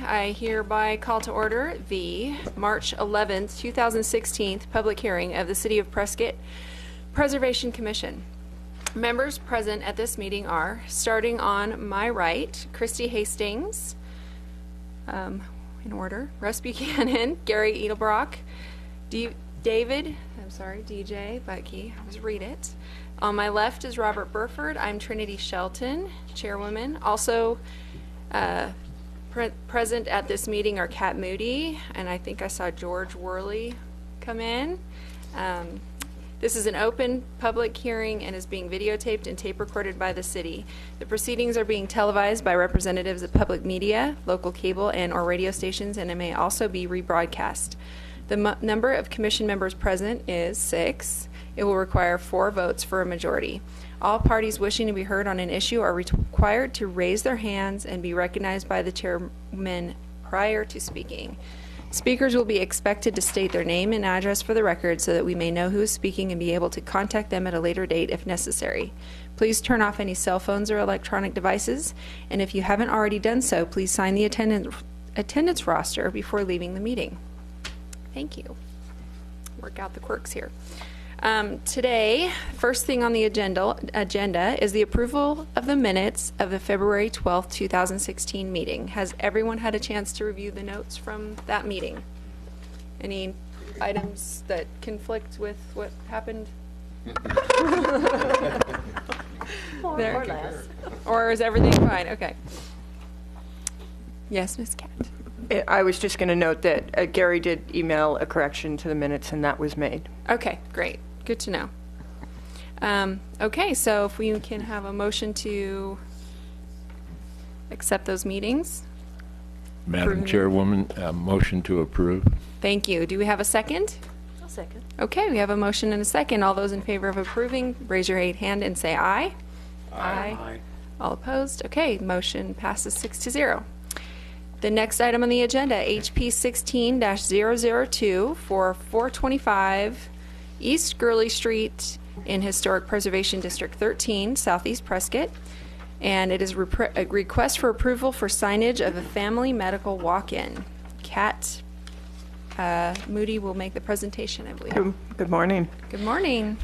I hereby call to order the March 11th, 2016 public hearing of the City of Prescott Preservation Commission. Members present at this meeting are, starting on my right, Christy Hastings, in order, Russ Buchanan, Gary Edelbrock, DJ Butkey, I was read it. On my left is Robert Burford. I'm Trinity Shelton, chairwoman. Also present at this meeting are Kat Moody, and I think I saw George Worley come in. This is an open public hearing and is being videotaped and tape recorded by the city. The proceedings are being televised by representatives of public media, local cable and or radio stations, and it may also be rebroadcast. The number of commission members present is 6. It will require 4 votes for a majority. All parties wishing to be heard on an issue are required to raise their hands and be recognized by the chairman prior to speaking. Speakers will be expected to state their name and address for the record so that we may know who is speaking and be able to contact them at a later date if necessary. Please turn off any cell phones or electronic devices, and if you haven't already done so, please sign the attendance roster before leaving the meeting. Thank you. Work out the quirks here. Today, first thing on the agenda is the approval of the minutes of the February 12th, 2016 meeting. Has everyone had a chance to review the notes from that meeting? Any items that conflict with what happened? More or less. Or is everything fine? Okay. Yes, Ms. Cat. I was just going to note that Gary did email a correction to the minutes, and that was made. Okay, great. Good to know. Okay, so if we can have a motion to accept those meetings. Madam Chairwoman, motion to approve. Thank you. Do we have a second? I'll second. Okay, we have a motion and a second. All those in favor of approving, raise your right hand and say aye. Aye. All opposed? Okay, motion passes 6-0. The next item on the agenda, HP 16-002 for 425 East Gurley Street in Historic Preservation District 13, Southeast Prescott. And it is a request for approval for signage of a family medical walk-in. Kat Moody will make the presentation, I believe. Good morning. Good morning.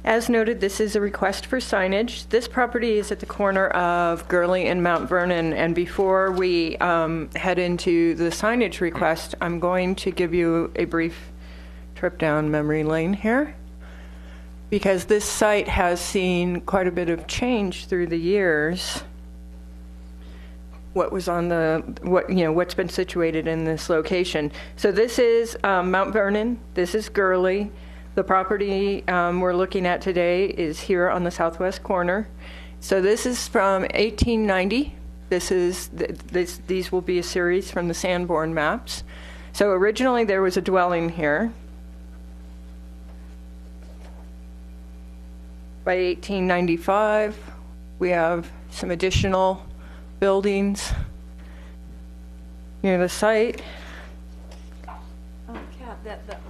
As noted, this is a request for signage. This property is at the corner of Gurley and Mount Vernon, and before we head into the signage request, I'm going to give you a brief trip down memory lane here, because this site has seen quite a bit of change through the years. What's been situated in this location. So this is Mount Vernon. This is Gurley. The property we're looking at today is here on the southwest corner. So this is from 1890. These will be a series from the Sanborn maps. So originally there was a dwelling here. By 1895, we have some additional buildings near the site. Kat,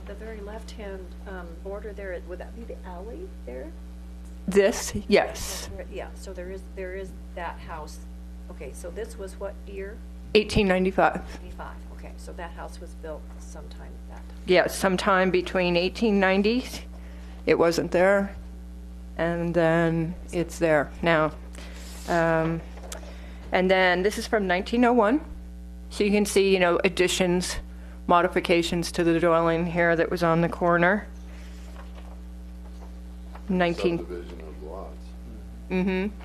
the very left-hand border there, would that be the alley there? This, yes. Yeah, so there is that house. Okay, so this was what year? 1895. 85. Okay, so that house was built sometime that time. Yeah, sometime between 1890. It wasn't there, and then it's there now. And then this is from 1901. So you can see, additions, modifications to the dwelling here that was on the corner. Subdivision of lots.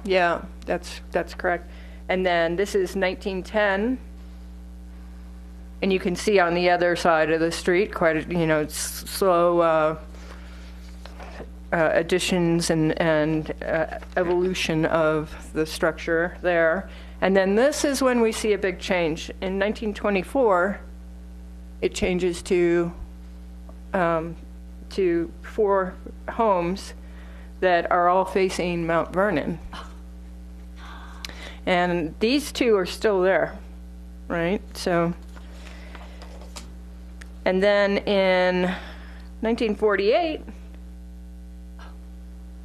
Yeah, that's correct. And then this is 1910, and you can see on the other side of the street quite a slow additions and evolution of the structure there. And then this is when we see a big change. In 1924, it changes to 4 homes that are all facing Mount Vernon. And these 2 are still there, right? So, and then in 1948,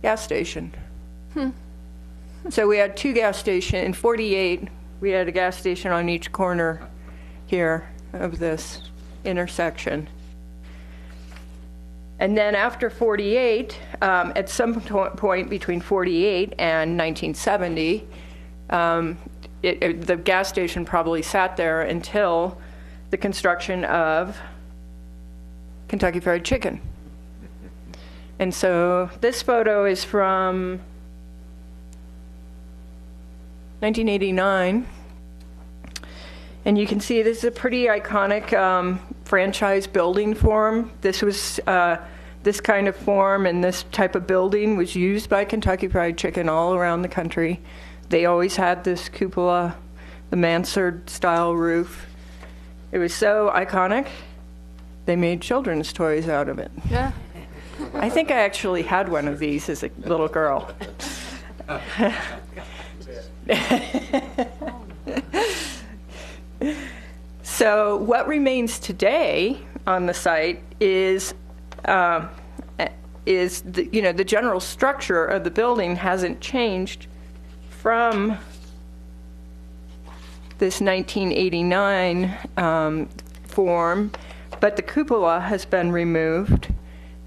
gas station. So we had 2 gas stations. In 48, we had a gas station on each corner here of this intersection. And then after 48, at some point between 48 and 1970, the gas station probably sat there until the construction of Kentucky Fried Chicken. And so this photo is from 1989. And you can see this is a pretty iconic franchise building form. This was this kind of form and this type of building was used by Kentucky Fried Chicken all around the country. They always had this cupola, the mansard style roof. It was so iconic, they made children's toys out of it. Yeah. I think I actually had one of these as a little girl. So what remains today on the site is the general structure of the building hasn't changed from this 1989 form, but the cupola has been removed,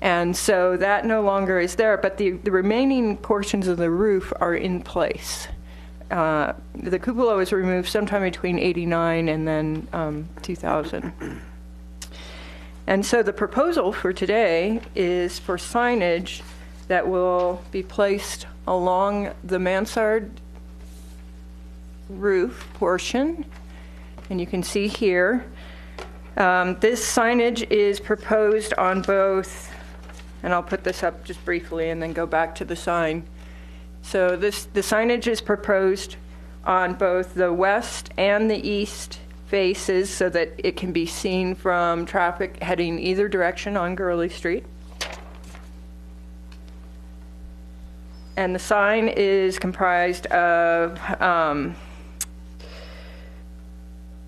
and so that no longer is there, but the remaining portions of the roof are in place. The cupola was removed sometime between 89 and then 2000. And so the proposal for today is for signage that will be placed along the mansard roof portion. And you can see here, this signage is proposed on both, and I'll put this up just briefly and then go back to the sign. So the signage is proposed on both the west and the east faces so that it can be seen from traffic heading either direction on Gurley Street. And the sign is comprised of,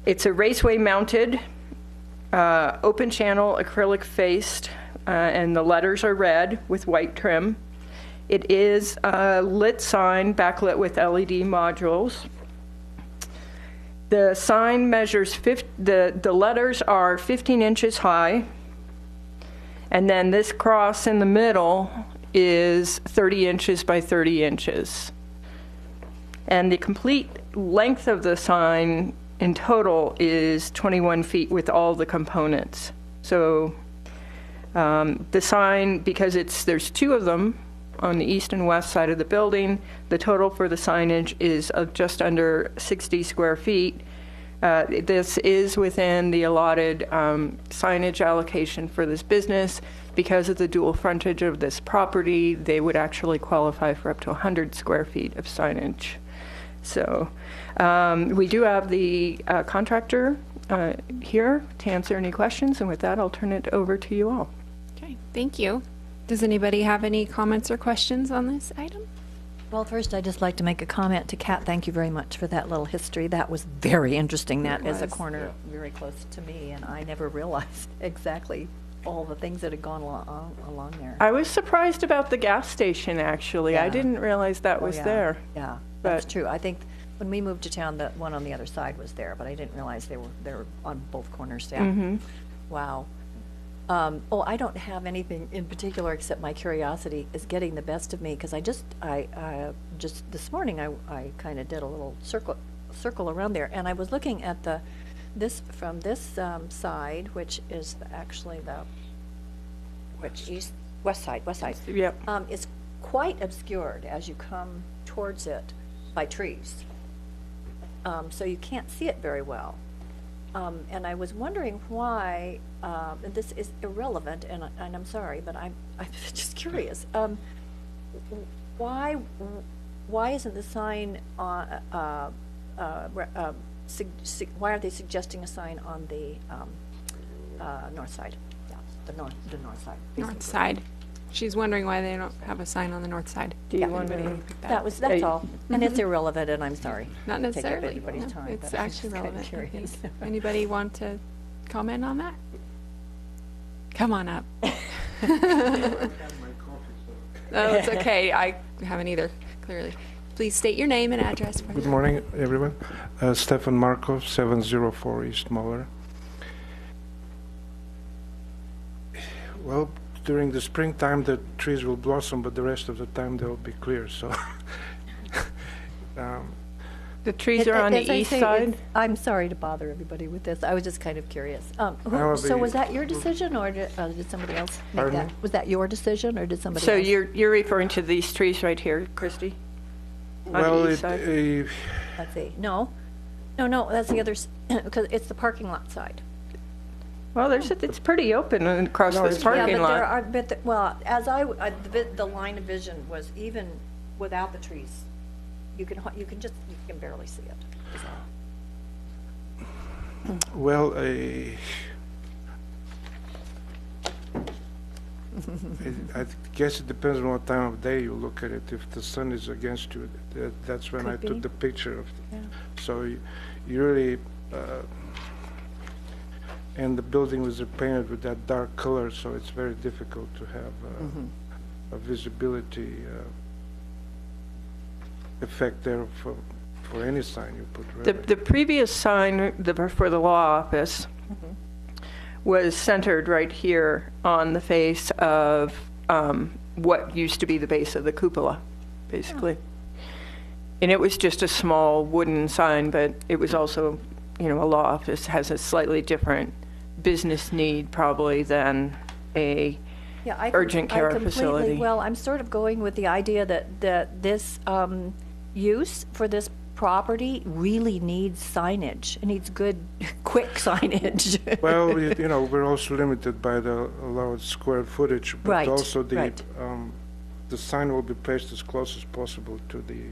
it's a raceway mounted, open channel acrylic faced, and the letters are red with white trim. It is a lit sign backlit with LED modules. The sign measures, the letters are 15 inches high, and then this cross in the middle is 30 inches by 30 inches. And the complete length of the sign in total is 21 feet with all the components. So the sign, because there's two of them on the east and west side of the building, the total for the signage is just under 60 square feet. This is within the allotted signage allocation for this business. Because of the dual frontage of this property, they would actually qualify for up to 100 square feet of signage. So we do have the contractor here to answer any questions, and with that, I'll turn it over to you all. Okay, thank you. Does anybody have any comments or questions on this item? Well, first, I'd just like to make a comment to Kat. Thank you very much for that little history. That was very interesting. That is a corner very close to me, and I never realized exactly all the things that had gone along there. I was surprised about the gas station, actually. Yeah. I didn't realize that was there. Yeah, that's But- true. I think when we moved to town, the one on the other side was there, but I didn't realize they were on both corners. Yeah. Mm-hmm. Wow. I don't have anything in particular except my curiosity is getting the best of me, because I just this morning I kind of did a little circle around there, and I was looking at this side, which is actually west side. Yep. It's quite obscured as you come towards it by trees, so you can't see it very well. And I was wondering why, and this is irrelevant, and I'm sorry, but I'm just curious. Why isn't the sign on? Why aren't they suggesting a sign on the north side? Yeah, the north side. North side. She's wondering why they don't have a sign on the north side. Do you want Anybody to? pick that up? That's all, and it's irrelevant, and I'm sorry. Not to take up necessarily. anybody's No, time, it's but I'm actually just kinda relevant, I think. curious. Anybody want to comment on that? Come on up. Oh, it's okay. I haven't either, clearly. Please state your name and address for Good the morning, everyone. Stefan Markov, 704 East Muller. Well, during the springtime, the trees will blossom, but the rest of the time they'll be clear. So, The trees are on the As I east say, side? it's- I'm sorry to bother everybody with this. I was just kind of curious. I'll So be- was that your decision, or did somebody else make Pardon that? me? Was that your decision, or did somebody So else? you're referring to these trees right here, Christy? On the well, east side? Let's see. No, that's the other, because it's the parking lot side. Well, it's pretty open across No, this it's- parking Yeah, but there lot. are, well, as the line of vision was even without the trees. You can barely see it. is all. well, I guess it depends on what time of day you look at it. If the sun is against you, that's when I Could took be. the picture of. Yeah. So you really, and the building was painted with that dark color, so it's very difficult to have a visibility effect there for any sign you put. Really. The previous sign for the law office was centered right here on the face of what used to be the base of the cupola, basically. And it was just a small wooden sign, but it was also, a law office has a slightly different business need probably than a Yeah, I urgent care facility. Well, I'm sort of going with the idea that this use for this property really needs signage. It needs good, quick signage. Well, we're also limited by the allowed square footage, but Right, also right. The sign will be placed as close as possible to the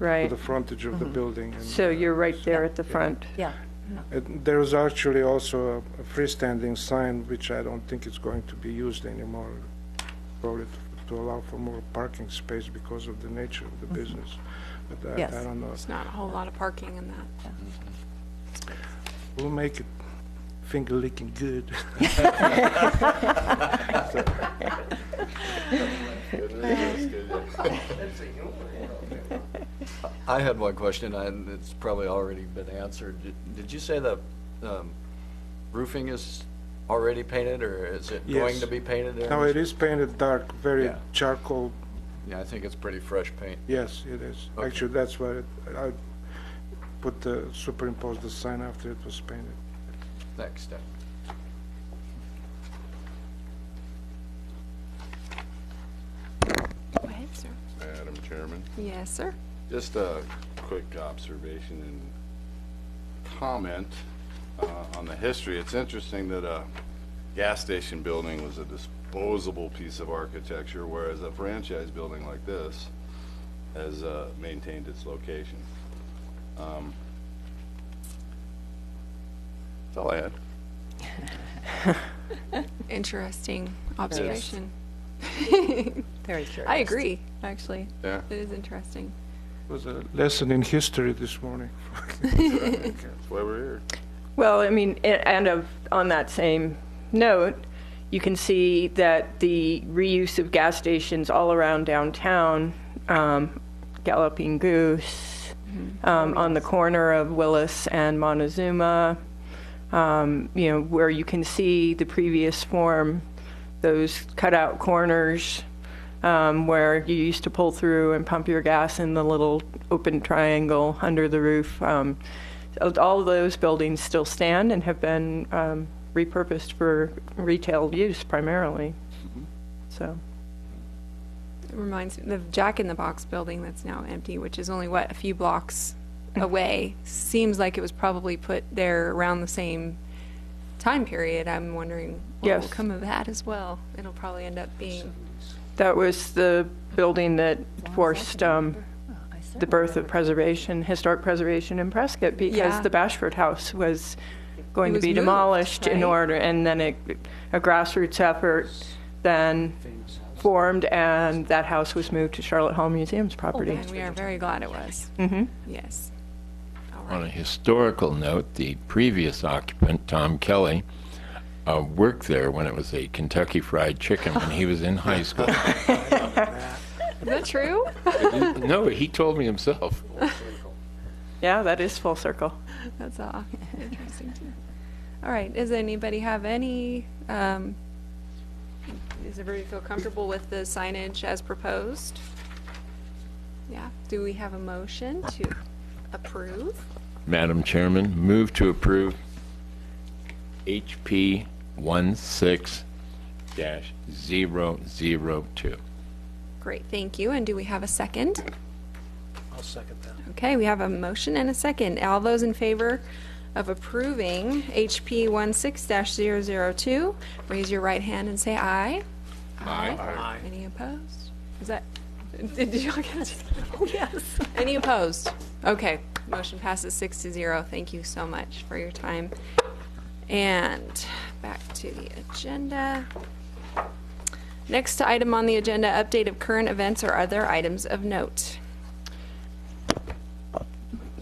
Right. frontage of the building. And, So you're right there at the front. Yeah. there is actually also a freestanding sign, which I don't think is going to be used anymore, probably to allow for more parking space because of the nature of the business. But Yes. I don't know. There's not a whole lot of parking in that. We'll make it finger licking good. I had one question, and it's probably already been answered. Did you say the roofing is already painted, or is it going Yes. to be painted? No, it is painted dark, very Yeah. charcoal. Yeah, I think it's pretty fresh paint. Yes, it is. Okay. Actually, that's why I superimposed the sign after it was painted. Next step. Go ahead, sir. Madam Chairman, Yes, sir. just a quick observation and comment on the history. It's interesting that a gas station building was a disposable piece of architecture, whereas a franchise building like this has maintained its location. That's all I had. Interesting observation. Very curious. I agree, actually. Yeah. It is interesting. It was a lesson in history this morning. That's why we're here. Well, I mean, on that same note, you can see that the reuse of gas stations all around downtown, Galloping Goose, on the corner of Willis and Montezuma, where you can see the previous form, those cutout corners where you used to pull through and pump your gas in the little open triangle under the roof. All of those buildings still stand and have been repurposed for retail use primarily. So, It reminds me of the Jack in the Box building that's now empty, which is only, a few blocks away. Seems like it was probably put there around the same time period. I'm wondering what will Yes. come of that as well. It'll probably end up being, that was the building that forced the birth of historic preservation in Prescott, because Yeah. the Bashford House was going It to was be moved, demolished in right? order, and then a grassroots effort then formed, and that house was moved to Charlotte Hall Museum's property. and we are very glad it was. Mm-hmm. Yes. All On a right. historical note, the previous occupant, Tom Kelly, worked there when it was a Kentucky Fried Chicken when he was in high school. that true? No, he told me himself. Yeah, that is full circle. That's interesting too. All right, does anybody have any, does everybody feel comfortable with the signage as proposed? Yeah, do we have a motion to approve? Madam Chairman, move to approve HP 16-002. Great, thank you, and do we have a second? I'll second that. Okay, we have a motion and a second. All those in favor of approving HP 16-002, raise your right hand and say aye. Aye. Any opposed? Is that, did you all get it? Oh, yes. Any opposed? Okay, motion passes 6-0. Thank you so much for your time. And back to the agenda. Next item on the agenda, update of current events or other items of note.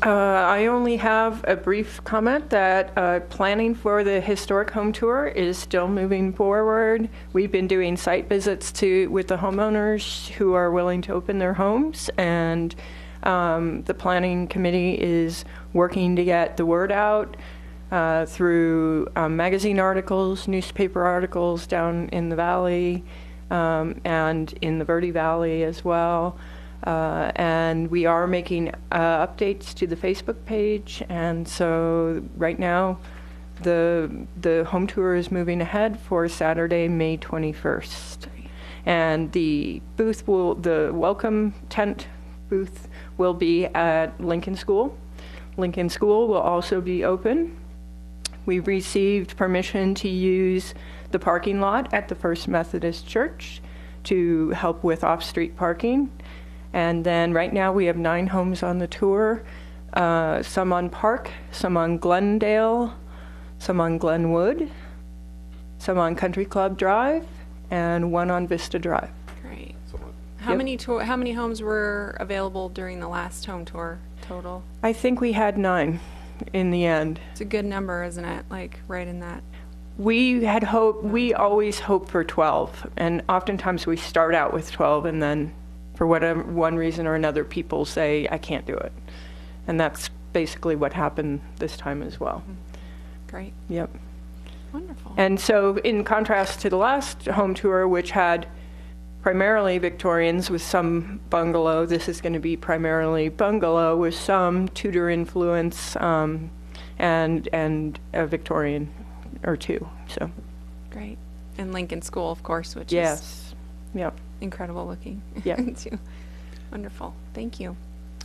I only have a brief comment that planning for the historic home tour is still moving forward. We've been doing site visits with the homeowners who are willing to open their homes, and the planning committee is working to get the word out through magazine articles, newspaper articles down in the valley, and in the Verde Valley as well. And we are making updates to the Facebook page, and so right now the home tour is moving ahead for Saturday, May 21st. And the welcome tent booth will be at Lincoln School. Lincoln School will also be open. We've received permission to use the parking lot at the First Methodist Church to help with off-street parking. And then right now we have 9 homes on the tour, some on Park, some on Glendale, some on Glenwood, some on Country Club Drive, and 1 on Vista Drive. Great. Excellent. How many homes were available during the last home tour total? I think we had 9 in the end. It's a good number, isn't it? Like right in that. We always hope for 12, and oftentimes we start out with 12, and then for whatever one reason or another, people say, I can't do it. And that's basically what happened this time as well. Great. Yep. Wonderful. And so in contrast to the last home tour, which had primarily Victorians with some bungalow, this is going to be primarily bungalow with some Tudor influence, and a Victorian or two. So Great. And Lincoln School, of course, which is yes. Yep. incredible looking. Yeah. too. Wonderful. Thank you.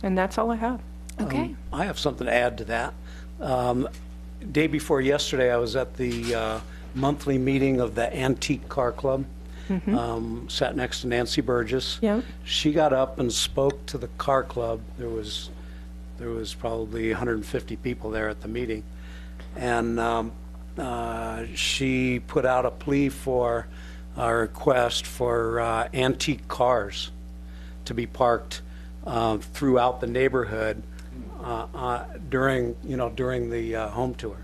And that's all I have. Okay. I have something to add to that. Day before yesterday, I was at the monthly meeting of the Antique Car Club. Sat next to Nancy Burgess. Yep. She got up and spoke to the car club. There was probably 150 people there at the meeting, and she put out a plea for a request for antique cars to be parked throughout the neighborhood during the home tour.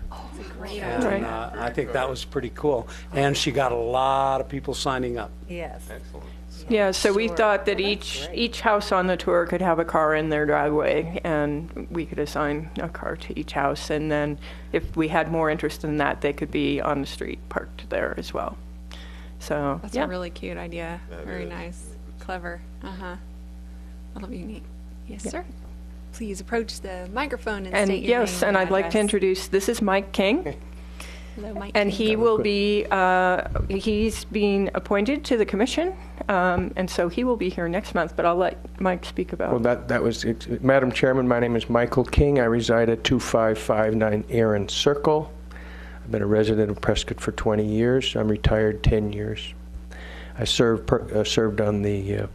Great. And Right. I think that was pretty cool. And she got a lot of people signing up. Yes. Excellent. Yeah, so we Sure. thought that Well, that's great. each house on the tour could have a car in their driveway, and we could assign a car to each house. And then if we had more interest in that, they could be on the street parked there as well. So, That's yeah. a really cute idea. That Very is. nice. Clever. That'll be unique. Yes, Yeah. sir. Please approach the microphone and And state your yes, name and I'd like to address. introduce, this is Mike King. Hello, Mike. And he will be, he's being appointed to the commission, and so he will be here next month, but I'll let Mike speak about Well, that was it. Madam Chairman, my name is Michael King. I reside at 2559 Aaron Circle. I've been a resident of Prescott for 20 years. I'm retired 10 years. I served on the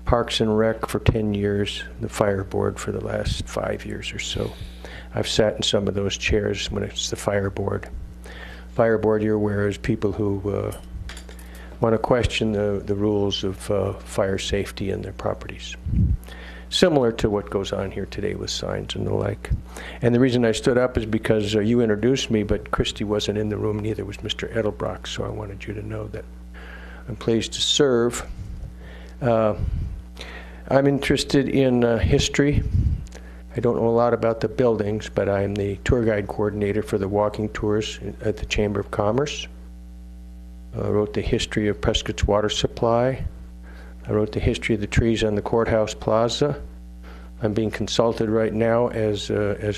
Parks and Rec for 10 years, the fire board for the last 5 years or so. I've sat in some of those chairs when it's the fire board. Fire board, you're aware, is people who want to question the rules of fire safety in their properties. Similar to what goes on here today with signs and the like. And the reason I stood up is because you introduced me, but Christy wasn't in the room, neither was Mr. Edelbrock, so I wanted you to know that I'm pleased to serve. I'm interested in history. I don't know a lot about the buildings, but I'm the tour guide coordinator for the walking tours at the Chamber of Commerce. I wrote the history of Prescott's water supply. I wrote the history of the trees on the courthouse plaza. I'm being consulted right now as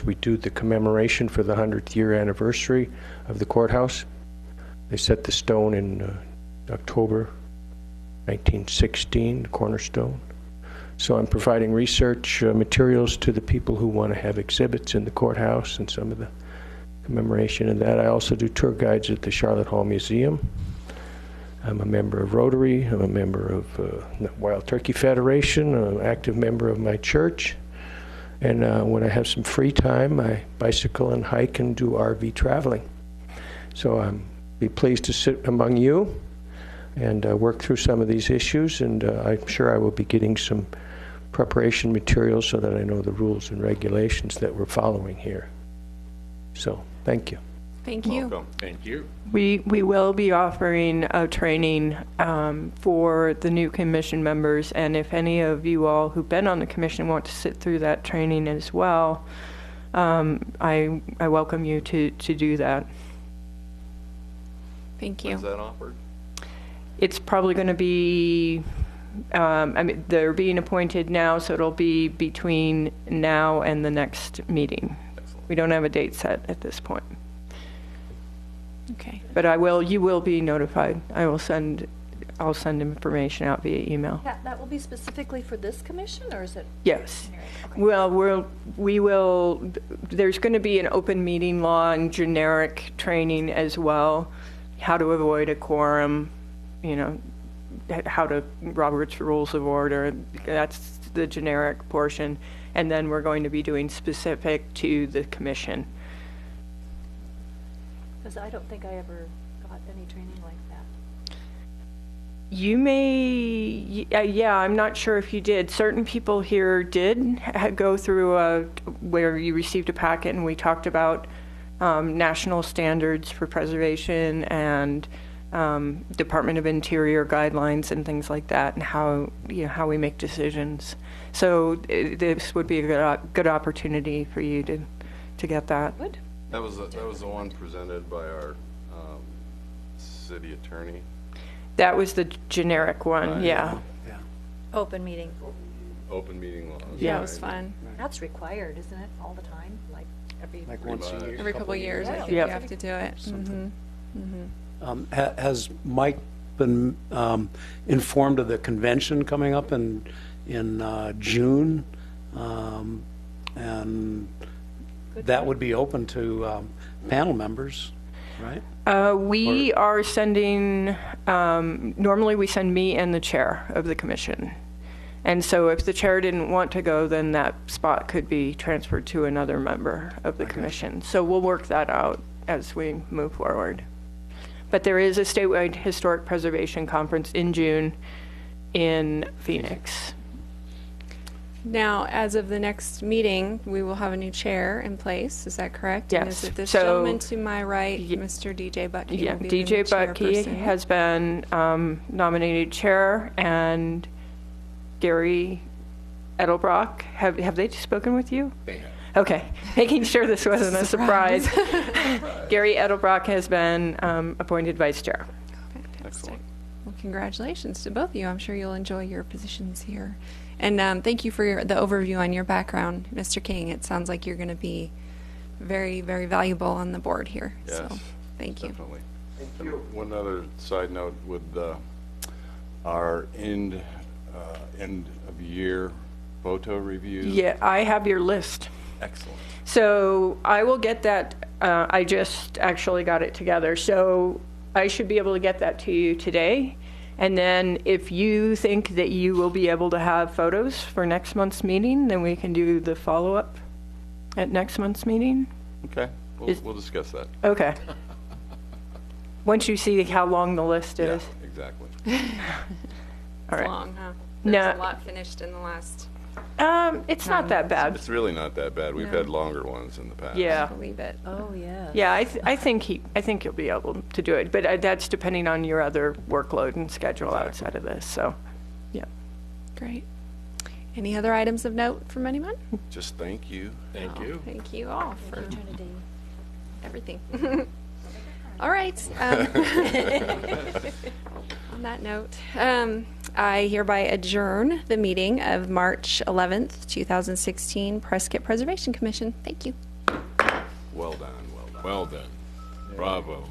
we do the commemoration for the 100th year anniversary of the courthouse. They set the stone in October 1916, the cornerstone. So I'm providing research materials to the people who want to have exhibits in the courthouse and some of the commemoration of that. I also do tour guides at the Charlotte Hall Museum. I'm a member of Rotary. I'm a member of the Wild Turkey Federation. I'm an active member of my church. And when I have some free time, I bicycle and hike and do RV traveling. So I'm be pleased to sit among you and work through some of these issues. And I'm sure I will be getting some preparation materials so that I know the rules and regulations that we're following here. So thank you. Thank you. Welcome. Thank you. We will be offering a training for the new commission members, and if any of you all who've been on the commission want to sit through that training as well, I welcome you to do that. Thank you. When's that offered? It's probably going to be, I mean, they're being appointed now, so it'll be between now and the next meeting. Excellent. We don't have a date set at this point. Okay. But you will be notified. I'll send information out via email. That will be specifically for this commission, or is it? Yes. generic? Okay. Well, we will, there's going to be an open meeting law and generic training as well. How to avoid a quorum, how to, Robert's Rules of Order, that's the generic portion. And then we're going to be doing specific to the commission. Because I don't think I ever got any training like that. You may, yeah, I'm not sure if you did. Certain people here did go through where you received a packet and we talked about national standards for preservation and Department of Interior guidelines and things like that, and how we make decisions. So this would be a good opportunity for you to get that. Good. That was the one presented by our city attorney. That was the generic one, Right. yeah. Open meeting. Open meeting laws. Yeah. It was fun. That's required, isn't it, all the time? Like every. Like once a year. Every couple of years, I think Yep. you have to do it. Has Mike been informed of the convention coming up in June? And that would be open to panel members, right? We are sending, normally we send me and the chair of the commission. And so if the chair didn't want to go, then that spot could be transferred to another member of the commission. So we'll work that out as we move forward. But there is a statewide historic preservation conference in June in Phoenix. Now, as of the next meeting, we will have a new chair in place. Is that correct? And Yes. is it this So- gentleman to my right, Mr. DJ Bucky? Yeah, will be the DJ new Bucky chairperson? has been nominated chair, and Gary Edelbrock, have they spoken with you? They have. Okay, making sure this wasn't a surprise. Gary Edelbrock has been appointed vice chair. Fantastic. Excellent. Well, congratulations to both of you. I'm sure you'll enjoy your positions here. And thank you for the overview on your background, Mr. King. It sounds like you're going to be very, very valuable on the board here. Yes. So, thank you. Definitely. And one other side note with our end of year photo review. Yeah, I have your list. Excellent. So I will get that. I just actually got it together. So I should be able to get that to you today. And then if you think that you will be able to have photos for next month's meeting, then we can do the follow-up at next month's meeting. Okay, we'll discuss that. Okay. Once you see how long the list is. Yeah, exactly. All right. Long, huh? No. There's a lot finished in the last. It's not that bad. It's really not that bad. We've No. had longer ones in the past. Yeah. I believe it. Oh, yeah. Yeah, I think you'll be able to do it, but that's depending on your other workload and schedule outside of this. So, yeah. Great. Any other items of note from anyone? Just thank you. Thank you. Thank you all for everything. All right. On that note, I hereby adjourn the meeting of March 11th, 2016 Prescott Preservation Commission. Thank you. Well done, well done. Well done. Bravo.